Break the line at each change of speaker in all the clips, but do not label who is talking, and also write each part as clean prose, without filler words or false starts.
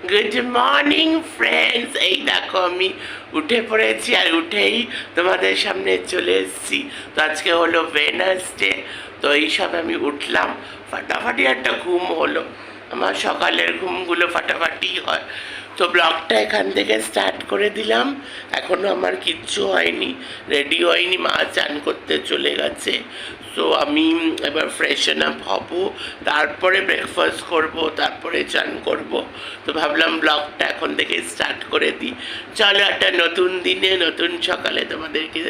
Good morning friends. এই দেখো আমি উঠে পড়েছি আর উঠেই তোমাদের সামনে চলে এসেছি। তো আজকে হলো ওয়েডনেসডে, তো এইসব আমি উঠলাম, ফাটাফাটি একটা ঘুম হলো। আমার সকালের ঘুমগুলো ফাটাফাটি হয়। তো ব্লগটা এখান থেকে স্টার্ট করে দিলাম। এখনও আমার কিচ্ছু হয়নি, রেডি হয়নি, মা চান করতে চলে গেছে। সো আমি এবার ফ্রেশন আপ হব, তারপরে ব্রেকফাস্ট করব, তারপরে চান করব। তো ভাবলাম ব্লগটা এখন থেকে স্টার্ট করে দিই। চলো একটা নতুন দিনে নতুন সকালে তোমাদেরকে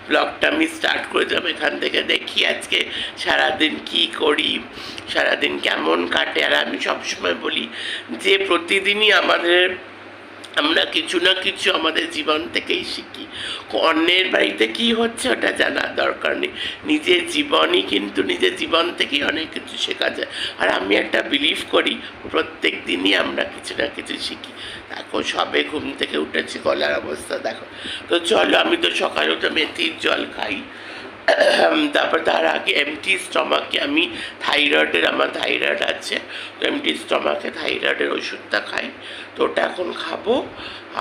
ব্লগটা আমি স্টার্ট করে দিলাম। এখান থেকে দেখি আজকে সারাদিন কি করি, সারাদিন কেমন কাটে। আর আমি সবসময় বলি যে প্রতিদিনই আমরা কিছু না কিছু আমাদের জীবন থেকেই শিখি। অন্যের বাড়িতে কি হচ্ছে ওটা জানার দরকার নেই, নিজের জীবনই কিন্তু নিজের জীবন থেকেই অনেক কিছু শেখা যায়। আর আমি একটা বিলিভ করি প্রত্যেক দিনই আমরা কিছু না কিছু শিখি। দেখো সবে ঘুম থেকে উঠেছি, গলার অবস্থা দেখো। তো চলো, আমি তো সকালে উঠে মেথির জল খাই, তারপর তার আগে এমটি স্টমাকে আমি আমার থাইরয়েড আছে, তো এমটি স্টমাকে থাইরয়েডের ওষুধটা খাই। তো ওটা এখন খাবো।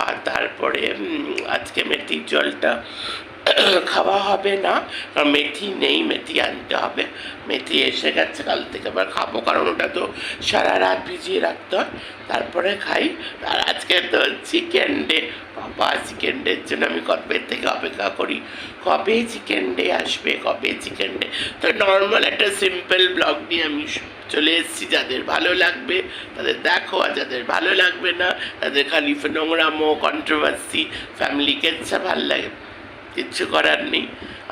আর তারপরে আজকে মেথির জলটা খাওয়া হবে না, কারণ মেথি নেই, মেথি আনতে হবে। মেথি এসে গেছে, কাল থেকে আবার খাবো, কারণ ওটা তো সারা রাত ভিজিয়ে রাখতে হয়, তারপরে খাই। আর আজকে তো চিকেন ডে, বাবা চিকেন ডের জন্য আমি কবে থেকে অপেক্ষা করি, কবে চিকেন ডে আসবে, কবে চিকেন ডে। তো নর্মাল একটা সিম্পল ব্লগ নিয়ে আমি চলে এসেছি। যাদের ভালো লাগবে তাদের দেখো, আর যাদের ভালো লাগবে না তাদের খালি নোংরামো, কন্ট্রোভার্সি, ফ্যামিলিকে ভালো লাগে, কিচ্ছু করার নেই।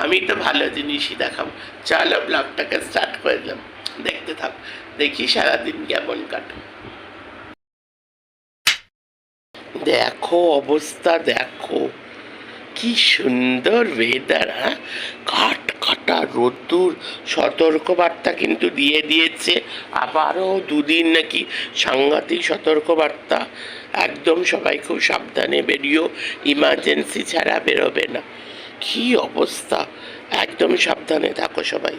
আমি তো ভালো জিনিসই দেখাবো। চলো ব্লগটাকে স্টার্ট করে দিলাম, দেখতে থাক, দেখি সারাদিন কেমন কাটে। দেখো অবস্থা, দেখো কি সুন্দর ওয়েদার। হ্যাঁ, কাট কাটা রোদ্দুর, সতর্কবার্তা কিন্তু দিয়ে দিয়েছে, আবারও দুদিন নাকি সাংঘাতিক সতর্কবার্তা। একদম সবাই খুব সাবধানে বেরিয়েও, ইমার্জেন্সি ছাড়া বেরোবে না। কি অবস্থা, একদম সাবধানে থাকো সবাই।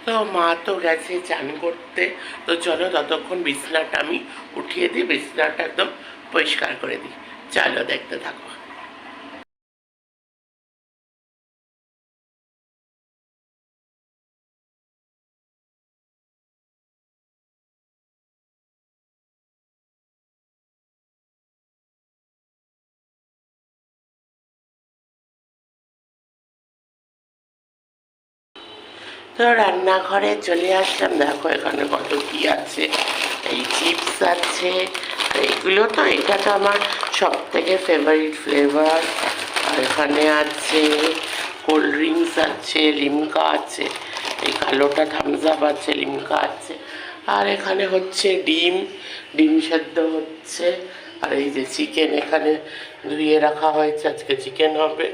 তো মা তো গেছে চান করতে, তো চলো ততক্ষণ বিছনাটা আমি উঠিয়ে দিই, বিছনাটা একদম পরিষ্কার করে দিই। চলো দেখতে থাকো। তো রান্নাঘরে চলে আসলাম, দেখো এখানে কত কি আছে। এই চিপস আছে, আর এগুলো তো, এটা তো আমার সব থেকে ফেভারিট ফ্লেভার। আর এখানে আছে কোল্ড ড্রিঙ্কস আছে, লিমকা আছে, এই কালোটা থামস আপ আছে, লিমকা আছে। আর এখানে হচ্ছে ডিম, ডিম সেদ্ধ হচ্ছে। আর এই যে চিকেন এখানে ধুয়ে রাখা হয়েছে, আজকে চিকেন হবে।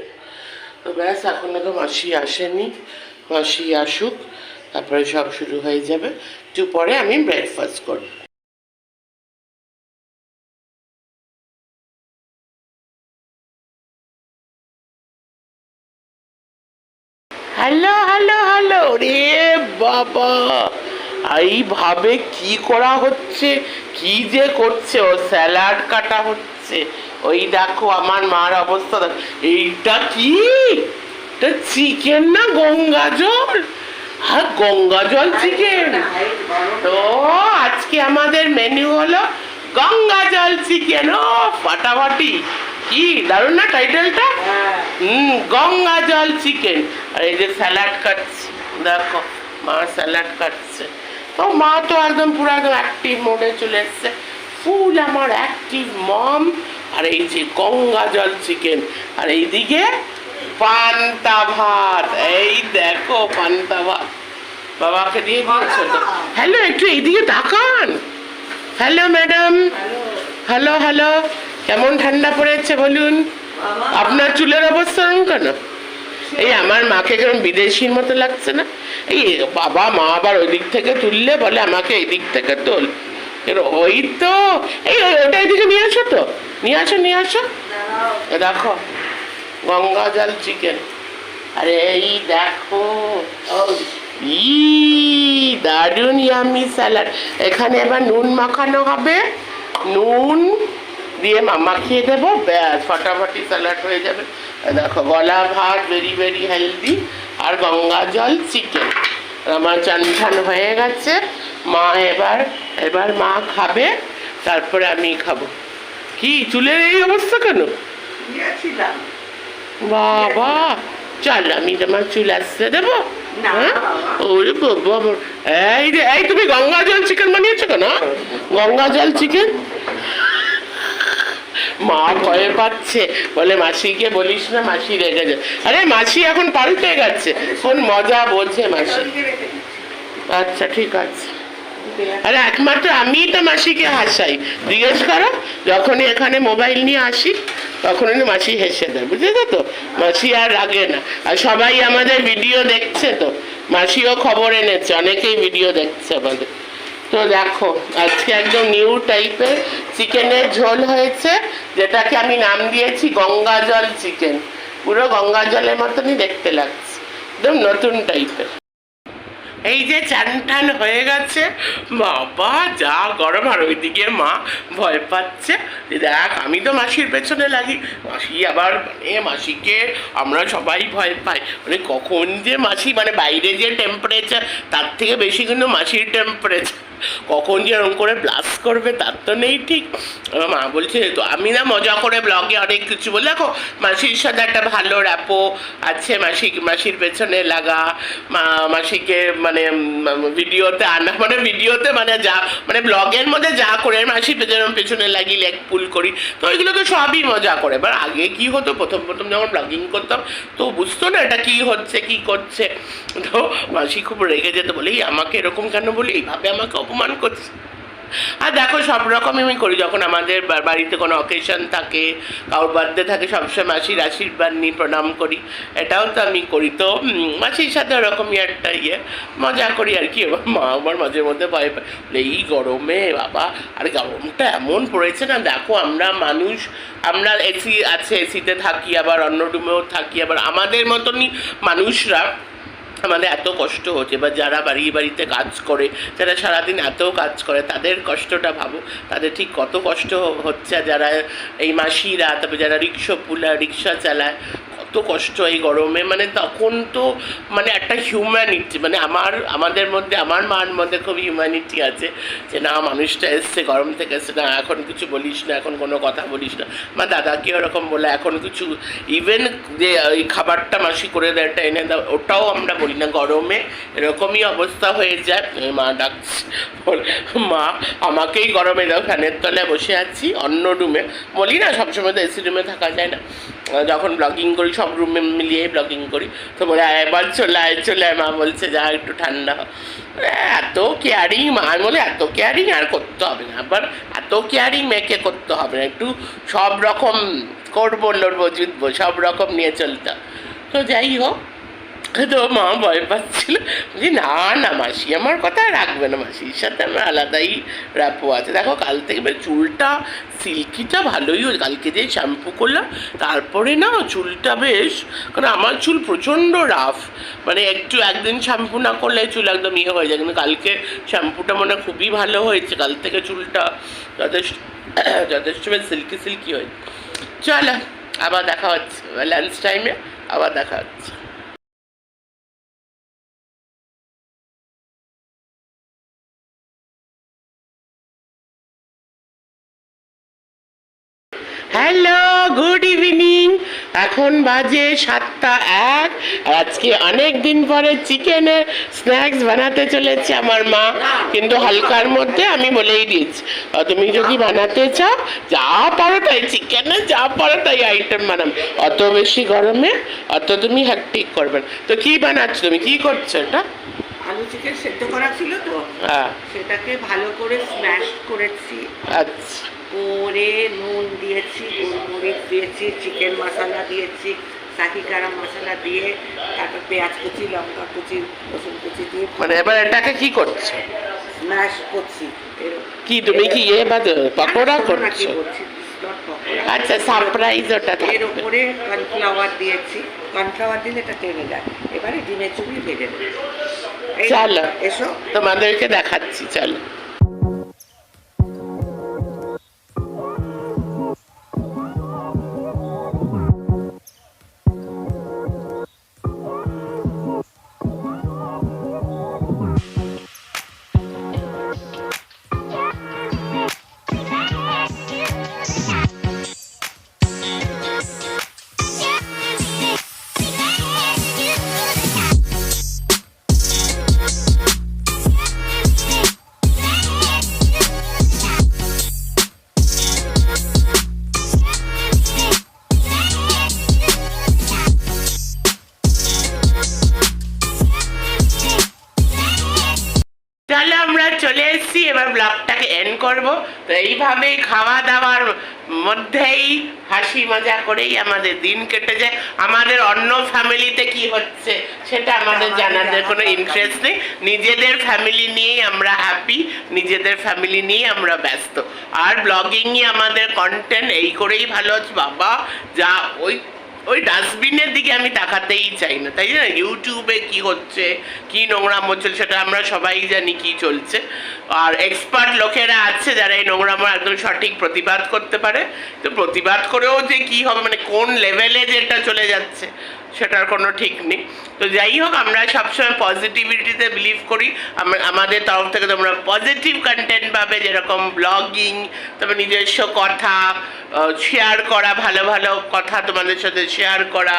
তো ব্যাস, এখনও তো মাসি আসেনি, মাসি আসুক তারপরে সব শুরু হয়ে যাবে। একটু পরে আমি ব্রেকফাস্ট করব। হ্যালো হ্যালো হ্যালো, রে বাবা, এইভাবে কি করা হচ্ছে, কি যে করছে, ও স্যালাড কাটা হচ্ছে। ওই দেখো আমার মার অবস্থা, এইটা কি, এটা চিকেন না গঙ্গা জল? হ্যাঁ গঙ্গা জল চিকেন। তো আজকে আমাদের মেনু হলো গঙ্গা জল চিকেন। ও ফাটাফাটি, কি দারুণ না টাইটেলটা। গঙ্গা জল চিকেন। আর এই যে স্যালাড কাটছে, দেখো মা স্যালাড কাটছে। তো মা তো একদম পুরো একদম অ্যাক্টিভ মোডে চলে এসছে, ফুল আমার অ্যাক্টিভ মম। আর এই যে গঙ্গা জল চিকেন, আর এইদিকে পান্তা ভাত, এই দেখো পান্তা ভাত বাবাকে দিয়ে দিয়েছো তো। হ্যালো, একটু এইদিকে তাকান। হ্যালো ম্যাডাম, হ্যালো হ্যালো, কেমন ঠান্ডা পড়েছে বলুন? আপনার চুলের অবস্থা কেন? এই আমার মাকে কেমন বিদেশির মতো লাগছে না? এই বাবা, মা আবার ওই দিক থেকে তুললে বলে আমাকে এই দিক থেকে তোল। ওই তো, এই ওটা এইদিকে নিয়ে আসো, তো নিয়ে আসো নিয়ে আসো। দেখো গঙ্গা জল চিকেন, আরে এই দেখো ই দারুণ ইয়ামি স্যালাড। এখানে এবার নুন মাখানো হবে, নুন দিয়ে মাখিয়ে দেবো, ব্যাস ফাটাফাটি স্যালাড হয়ে যাবে। দেখো গলা ভাত, ভেরি ভেরি হেলদি, আর গঙ্গা জল চিকেন। আমার চান ঠান হয়ে গেছে। মা এবার মা খাবে, তারপরে আমি খাবো। কি চুলের এই অবস্থা কেন? বাবা চল, আমি তোমার চুল আসতে দেবো। ওরে বাবা, এই তুমি গঙ্গা জল চিকেন বানিয়েছো কেন? গঙ্গা জল চিকেন। মা ভয় পাচ্ছে, বলে মাসিকে বলিস না, মাসি রেগে যায়। আরে মাসি এখন পাল্টে গেছে, কোন মজা বোঝে মাসি। আচ্ছা ঠিক আছে। আরে একমাত্র আমি তো মাসিকে হাসাই, জিজ্ঞেস করো, যখনই এখানে মোবাইল নিয়ে আসি তখনই মাসি হেসে দেয়, বুঝেছো তো? মাসি আর রাগে না। আর সবাই আমাদের ভিডিও দেখছে তো, মাসিও খবর এনেছে, অনেকেই ভিডিও দেখছে আমাদের। তো দেখো আজকে একদম নিউ টাইপের চিকেনের ঝোল হয়েছে, যেটাকে আমি নাম দিয়েছি গঙ্গা জল চিকেন। পুরো গঙ্গা জলের মতনই দেখতে লাগছে, একদম নতুন টাইপের। এই যে চান টান হয়ে গেছে, বাবা যা গরম। আর ওইদিকে মা ভয় পাচ্ছে, দেখ আমি তো মাসির পেছনে লাগি, মাসি আবার মানে মাসিকে আমরা সবাই ভয় পাই, মানে কখন যে মাসি মানে বাইরে যে টেম্পারেচার তার থেকে বেশি কিন্তু মাসির টেম্পারেচার, কখন যে এরকম করে ব্লাস্ট করবে তার তো নেই ঠিক। মা বলছে তো আমি না মজা করে ব্লগে অনেক কিছু বলে, দেখো মাসির সাথে একটা ভালো র্যাপো আছে, মাসির পেছনে লাগা, মাসিকে মানে ভিডিওতে আনা, মানে ভিডিওতে মানে যা মানে ব্লগের মধ্যে যা করে মাসির পেছনে লাগি, লেগ পুল করি, তো ওইগুলো তো সবই মজা করে। এবার আগে কি হতো, প্রথম যখন ব্লগিং করতাম তো বুঝতো না এটা কি হচ্ছে কি করছে, তো মাসি খুব রেগে যেত, বলে আমাকে এরকম কেন বলি, এইভাবে আমাকে অপমান করছে। আর দেখো সব রকম আমি করি, যখন আমাদের বাড়িতে কোনো অকেশন থাকে, কারোর বার্থডে থাকে, সবসময় মাসির আশীর্বাদ নিই, প্রণাম করি, এটাও তো আমি করি। তো মাসির সাথে ওরকমই একটা মজা করি আর কি। মা আমার মাঝে মধ্যে ভয় পায়, এই গরমে বাবা, আর গরমটা এমন পড়েছে না, দেখো আমরা মানুষ, আমরা এসি আছে, এসিতে থাকি, আবার অন্য রুমেও থাকি, আবার আমাদের মতনই মানুষরা, আমাদের এত কষ্ট হচ্ছে। বা যারা বাড়িতে কাজ করে, যারা সারাদিন এত কাজ করে, তাদের কষ্টটা ভাবো, তাদের ঠিক কত কষ্ট হচ্ছে। যারা এই মাসিরা, তারপরে যারা রিক্সা চালায়, কত কষ্ট এই গরমে। মানে তখন তো মানে একটা হিউম্যানিটি, মানে আমাদের মধ্যে, আমার মার মধ্যে খুব হিউম্যানিটি আছে, যে না মানুষটা এসছে গরম থেকে, এসছে না এখন কিছু বলিস না, এখন কোনো কথা বলিস না। মা দাদাকে ওরকম বলে, এখন কিছু ইভেন যে ওই খাবারটা মাসি করে দেয়, এটা এনে দাও, ওটাও আমরা বলি না। গরমে এরকমই অবস্থা হয়ে যায়। মা ডাকছে, মা আমাকেই গরমে দাও, ফ্যানের তলায় বসে আছি অন্য রুমে, বলি না সবসময় তো এসি রুমে থাকা যায় না, যখন ব্লগিং করি সব রুমে মিলিয়ে ব্লগিং করি, তো বলে এবার চলে আয়। মা বলছে যা একটু ঠান্ডা হয়। এত কেয়ারিং, মা বলে এত কেয়ারিং আর করতে হবে না, আবার এত কেয়ারিং মেয়েকে করতে হবে না, একটু সব রকম করবো, লড়বো, জুতবো, সব রকম নিয়ে চলতে। তো যাই হোক, তো মা ভয় পাচ্ছিল, বলছি না মাসি আমার কথা রাখবে না, মাসির সাথে আমার আলাদাই র্যাপো আছে। দেখো কাল থেকে চুলটা সিল্কিটা ভালোই হয়েছে, কালকে যে শ্যাম্পু করলাম তারপরে না চুলটা বেশ, কারণ আমার চুল প্রচণ্ড রাফ, মানে একদিন শ্যাম্পু না করলে চুল একদম হয়ে যায়, কিন্তু কালকে শ্যাম্পুটা মনে খুবই ভালো হয়েছে, কাল থেকে চুলটা যথেষ্ট বেশ সিল্কি হয়েছে। চলো আবার দেখা হচ্ছে লাঞ্চ টাইমে, আবার দেখা হচ্ছে। Hello, good evening. এখন বাজে 7:01, আর আজকে অনেক দিন পরে চিকেনের স্ন্যাক্স বানাতে চলেছে আমার মা, কিন্তু হালকার মধ্যে। আমি বলেই দিয়েছি, তুমি যদি বানাতে চাও যা পারো তাই, চিকেনের যা পারো তাই আইটেম বানাম, অত বেশি গরমে অত তুমি হ্যাকটিক করবে না। তো কি বানাচ্ছ তুমি, কি করছো এটা?
আলু চিকেন সেদ্ধ করা ছিল তো, সেটাকে ভালো করে স্ম্যাশ করেছি।
আচ্ছা,
করে নুন দিয়েছি, গোলমরিচ দিয়েছি, চিকেন মশলা দিয়েছি, শাহি গরম মশলা দিয়ে, তারপর পেঁয়াজ কুচি, লঙ্কা কুচি, রসুন কুচি দিয়ে,
মানে এবার এটাকে কি করছো?
স্ম্যাশ করছি।
কি তুমি কি পকোড়া করছো? আচ্ছা, সারপ্রাইজ ওটা।
এর উপরে কর্নফ্লাওয়ার দিয়েছি, কর্নফ্লাওয়ার দিলে এটা টেনে যায়। এবারে ডিমের চুবড়ি ভেজে দেবো। এই
চলো
এসো।
তোমাদেরকে দেখাচ্ছি, চলো। চলো আমরা চলে এসেছি, এবার ব্লগটাকে এন্ড করব। তো এইভাবে খাওয়া দাওয়ার মধ্যেই হাসি মজা করেই আমাদের দিন কেটে যায়। আমাদের অন্য ফ্যামিলিতে কি হচ্ছে সেটা আমাদের জানার কোনো ইন্টারেস্ট নেই। নিজেদের ফ্যামিলি নিয়েই আমরা হ্যাপি, নিজেদের ফ্যামিলি নিয়েই আমরা ব্যস্ত। আর ব্লগিংই আমাদের কন্টেন্ট, এই করেই ভালো আছে বাবা। যা ওই ডাস্টবিনের দিকে আমি তাকাতেই চাই না, তাই না? ইউটিউবে কি হচ্ছে, কি নোংরাম হচ্ছে সেটা আমরা সবাই জানি কি চলছে। আর এক্সপার্ট লোকেরা আছে যারা এই নোংরাম একদম সঠিক প্রতিবাদ করতে পারে। তো প্রতিবাদ করেও যে কি হবে, মানে কোন লেভেলে যেটা চলে যাচ্ছে সেটার কোনো ঠিক নেই। তো যাই হোক, আমরা সবসময় পজিটিভিটিতে বিলিভ করি। আমাদের তরফ থেকে তোমরা পজিটিভ কন্টেন্ট পাবে, যেরকম ব্লগিং, তারপর নিজস্ব কথা শেয়ার করা, ভালো ভালো কথা তোমাদের সাথে শেয়ার করা,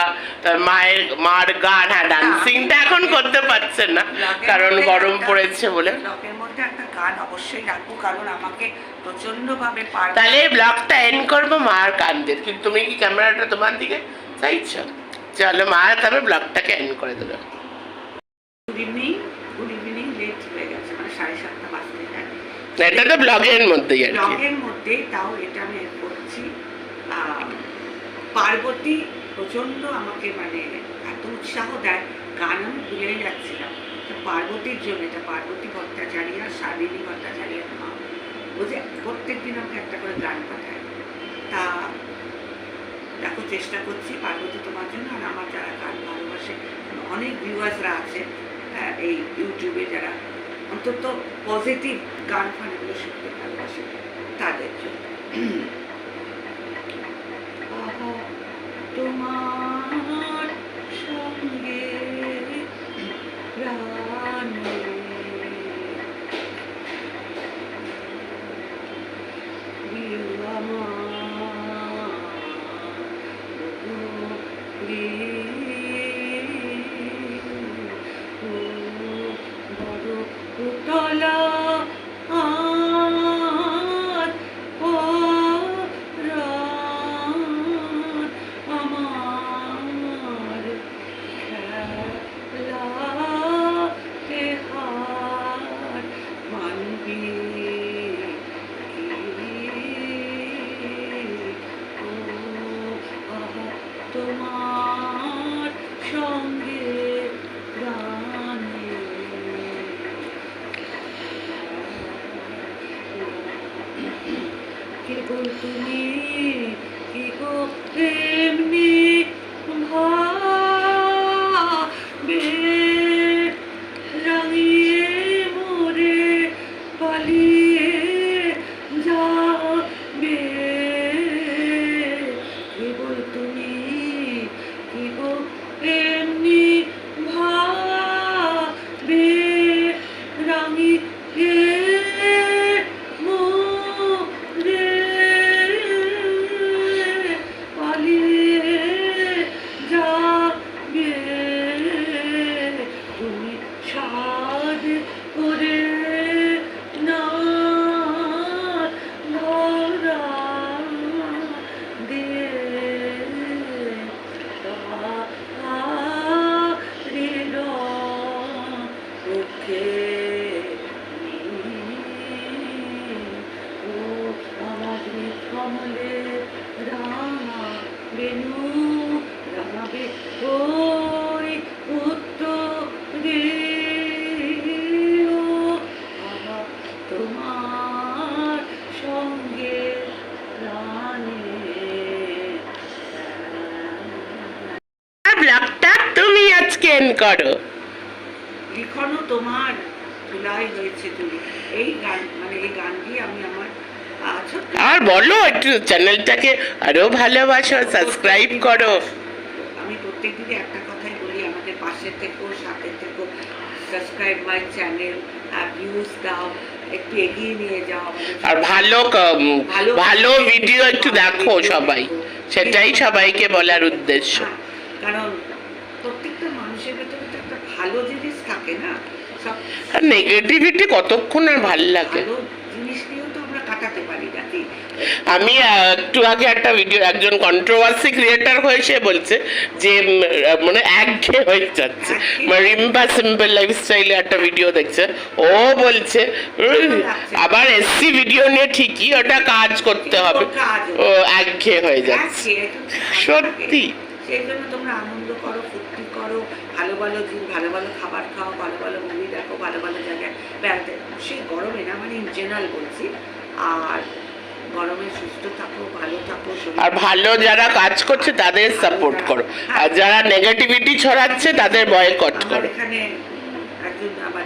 মার গান। হ্যাঁ, ডান্সিংটা এখন করতে পারছেন না কারণ গরম পড়েছে বলে।
ব্লগের মধ্যে একটা গান অবশ্যই রাখবো, কারণ আমাকে প্রচন্ডভাবে
তাহলে ব্লগটা এন্ড করবো মার কান্দের। কিন্তু তুমি কি ক্যামেরাটা তোমার দিকে চাইছো? চলো মা, তবে ব্লগটাকে এন্ড করে দেবে।
Good evening, good evening. Late হয়ে গেছে, মানে 7:30 বাজতে যায়।
এটা তো ব্লগের মধ্যেই আর কি।
ব্লগের মধ্যে তাও এটা আমি করছি। পার্বতী প্রচন্ড আমাকে মানে এত উৎসাহ দেয়, গান আমি ভুলেই যাচ্ছিলাম। পার্বতীর জন্য, এটা পার্বতী ভট্টাচার্য, শালিনী ভট্টাচার্যের মা, ও যে প্রত্যেকদিন আমাকে একটা করে গান পাঠায়। তা দেখো, চেষ্টা করছি পার্বতী তোমার জন্য। আর আমার যারা গান ভালোবাসে, অনেক ভিউয়ার্সরা আছে এই ইউটিউবে, যারা অন্তত পজিটিভ গান ফানগুলো শুনতে ভালোবাসে, তাদের জন্য। তোমার সঙ্গে প্রাণে উতলা তোমার সঙ্গে গানে কেবল তুমি কি গো এমনি ভাবে রাঙিয়ে মোরে পালিয়ে যাবে। কেবল তুমি কি গো এমনি ভাবে রাঙিয়ে মোরে পালিয়ে যাবে। তুমি সাজ করে না ধরা দিয়ে ওকে ও আমার কমলে রাঙা বেনু রাঙাবে ওই উত্তরে তোমার সঙ্গে রানে।
ব্লগটা তুমি আজকে এন্ড করো।
লিখনও তোমার ধুলাই হয়েছে তুমি, এই গান মানে এই গান দিয়ে আমি আমার ছোট্ট
আর বলো একটু চ্যানেলটাকে আরো ভালোবাসো, সাবস্ক্রাইব করো।
আমি প্রত্যেকদিনই একটা কথাই বলি, আমাদের পাশে থেকো, সাথে থেকো, সাবস্ক্রাইব মাই চ্যানেল, ভিউজ দাও, একটু এগিয়ে নিয়ে যাও আমাদের।
আর ভালো ভিডিও একটু দেখো সবাই, সেটাই সবাইকে বলার উদ্দেশ্য।
হ্যাঁ, কারণ প্রত্যেকটা মানুষের ভেতরে তো একটা ভালো জিনিস থাকে না, সব
আর নেগেটিভিটি কতক্ষণ আর ভাল লাগে।
ভালো জিনিস নিয়েও তো আমরা কাটাতে পারি নাকি।
আমি একটু আগে একটা ভিডিও, একজন কন্ট্রোভার্সি ক্রিয়েটার হয়েছে বলছে যে মানে একঘেয়ে হয়ে যাচ্ছে, মানে রিম্পা সিম্পল লাইফস্টাইলে একটা ভিডিও দেখছে, ও বলছে আবার এসসি ভিডিও নিয়ে ঠিকই ওটা কাজ করতে হবে, ও একঘেয়ে হয়ে যাচ্ছে। সত্যি
সেই জন্য তোমরা আনন্দ করো, ফুর্তি করো, ভালো ভালো দিন, ভালো ভালো খাবার খাও, ভালো ভালো মুভি দেখো, ভালো ভালো জায়গায় বেড়াতে। সেই গরমে না, মানে ইন জেনারেল বলছি। আর গরমে সুস্থ থাকো, ভালো থাকো,
আর ভালো যারা কাজ করছে তাদের সাপোর্ট করো, আর যারা নেগেটিভিটি ছড়াচ্ছে তাদের বয়কট
আমার
করো।
এখানে একজন আমার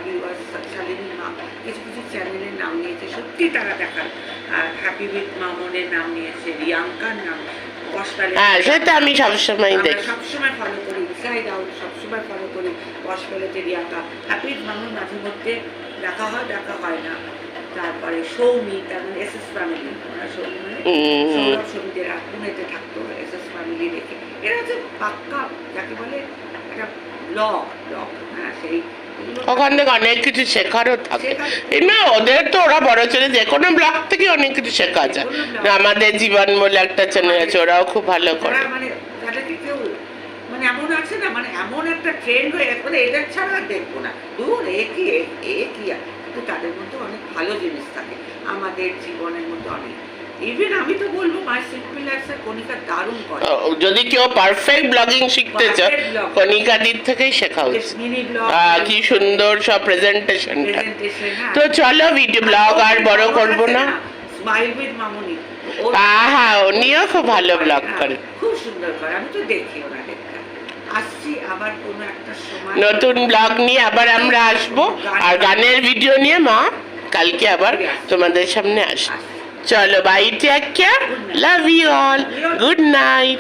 শালিনীর মা কিছু কিছু চ্যানেলের নাম নিয়েছে, সত্যি তারা দেখার। হ্যাপি উইথ মামনের নাম নিয়েছে, রিয়াঙ্কার নাম,
হ্যাঁ সেটা আমি সবসময় দেখি,
সবসময় ফলো করি, ইনসাইড আউট সবসময় ফলো করি, বসবেলাতে রিয়াঙ্কা, হ্যাপি উইথ মামন মাঝে মধ্যে দেখা হয় না। তারপরে সৌমি, তার মানে এস এস ফ্যামিলি, ওরা সৌমি মানে সৌরভ সৌমিদের পুনেতে থাকতো, এস এস ফ্যামিলি দেখে। এরা হচ্ছে পাক্কা যাকে বলে একটা ব্লগ, হ্যাঁ সেই
ওখান থেকে অনেক কিছু শেখারও থাকে। না ওদের তো ওরা বড় চ্যানেল, যে কোনো ব্লগ থেকে অনেক কিছু শেখা যায়। আমাদের জীবন বলে একটা চ্যানেল আছে, ওরাও খুব ভালো করে।
মানে তাদেরকে কেউ মানে এমন আছে না, মানে এমন একটা ট্রেন্ড হয়ে গেছে, মানে এটা ছাড়া আর দেখবো না, দূর এ কি কিন্তু তাদের মধ্যে অনেক ভালো জিনিস থাকে, আমাদের জীবনের মধ্যে অনেক। ইভেন আমি তো বলবো মাই সিম্পল লাইফস্টাইল কণিকা দারুণ করে।
যদি কেউ পারফেক্ট ব্লগিং শিখতে চায়, কণিকা দিক থেকেই শেখা উচিত। কি সুন্দর সব প্রেজেন্টেশনটা। তো চলো ভিডিও ব্লগ আর বড় করব না।
স্মাইল উইথ মামনি,
হ্যাঁ উনিও খুব ভালো ব্লগ করে,
খুব সুন্দর করে, আমি তো দেখি ওনাদের। আসছি আবার কোনো একটা সময়
নতুন ব্লগ নিয়ে আবার আমরা আসবো, আর গানের ভিডিও নিয়ে মা কালকে আবার তোমাদের সামনে আসবো। চলো bye, take care, love you all, good night.